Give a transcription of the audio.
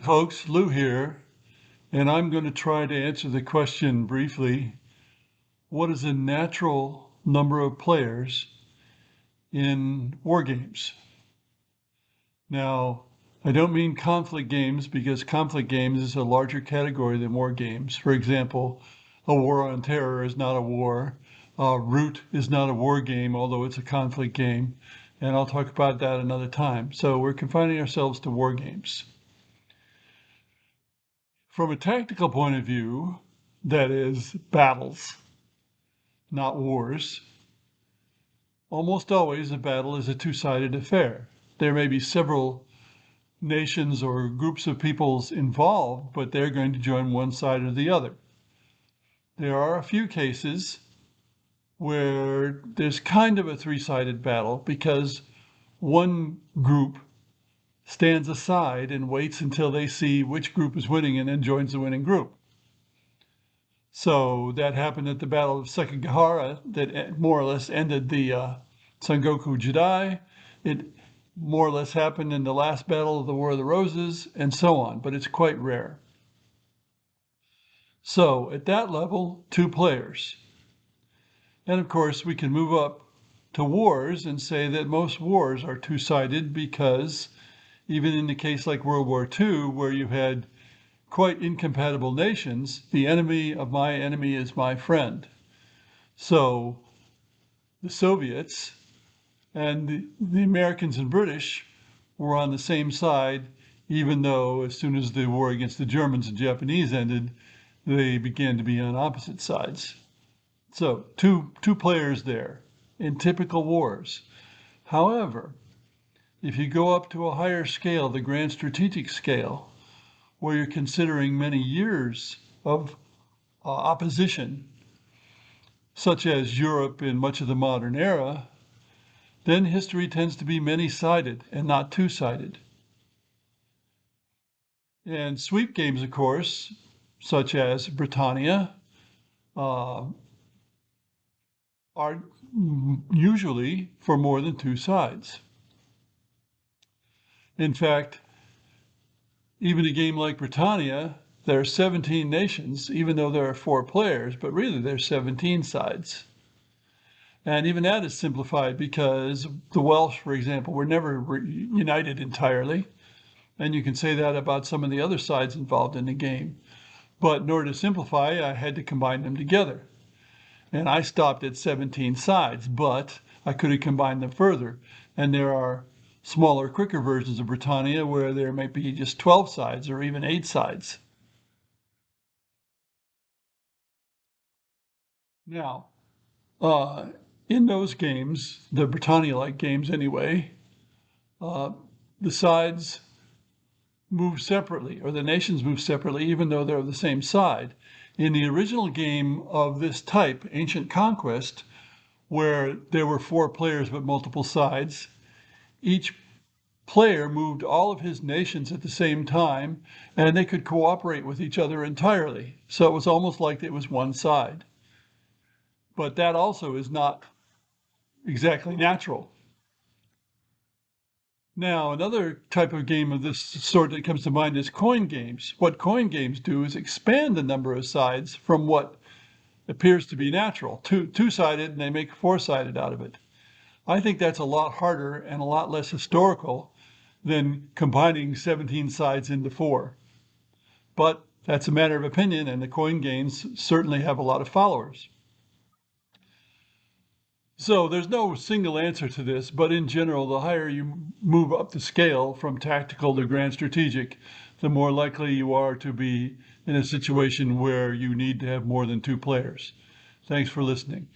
Folks, Lou here, and I'm going to try to answer the question briefly. What is a natural number of players in war games? Now, I don't mean conflict games because conflict games is a larger category than war games. For example, a war on terror is not a war. Root is not a war game, although it's a conflict game. And I'll talk about that another time. So we're confining ourselves to war games. From a tactical point of view, that is battles, not wars, almost always a battle is a two-sided affair. There may be several nations or groups of peoples involved, but they're going to join one side or the other. There are a few cases where there's kind of a three-sided battle because one group stands aside and waits until they see which group is winning and then joins the winning group. So that happened at the Battle of Sekigahara that more or less ended the Sengoku Jidai. It more or less happened in the last battle of the War of the Roses and so on, but it's quite rare. So at that level, 2 players. And of course, we can move up to wars and say that most wars are two-sided because even in the case like World War II, where you had quite incompatible nations, the enemy of my enemy is my friend. So the Soviets and the Americans and British were on the same side, even though as soon as the war against the Germans and Japanese ended, they began to be on opposite sides. So two players there in typical wars. However, if you go up to a higher scale, the grand strategic scale, where you're considering many years of opposition, such as Europe in much of the modern era, then history tends to be many-sided and not two-sided. And sweep games, of course, such as Britannia, are usually for more than 2 sides. In fact, even a game like Britannia, there are 17 nations, even though there are 4 players, but really there's 17 sides. And even that is simplified because the Welsh, for example, were never united entirely. And you can say that about some of the other sides involved in the game. But in order to simplify, I had to combine them together. And I stopped at 17 sides, but I could have combined them further. And there are smaller, quicker versions of Britannia where there might be just 12 sides or even 8 sides. Now, in those games, the Britannia-like games anyway, the sides move separately, or the nations move separately, even though they're the same side. In the original game of this type, Ancient Conquest, where there were 4 players but multiple sides, each player moved all of his nations at the same time, and they could cooperate with each other entirely. So it was almost like it was one side. But that also is not exactly natural. Now, another type of game of this sort that comes to mind is coin games. What coin games do is expand the number of sides from what appears to be natural, two-sided, and they make 4-sided out of it. I think that's a lot harder and a lot less historical than combining 17 sides into 4. But that's a matter of opinion, and the coin games certainly have a lot of followers. So there's no single answer to this, but in general, the higher you move up the scale from tactical to grand strategic, the more likely you are to be in a situation where you need to have more than 2 players. Thanks for listening.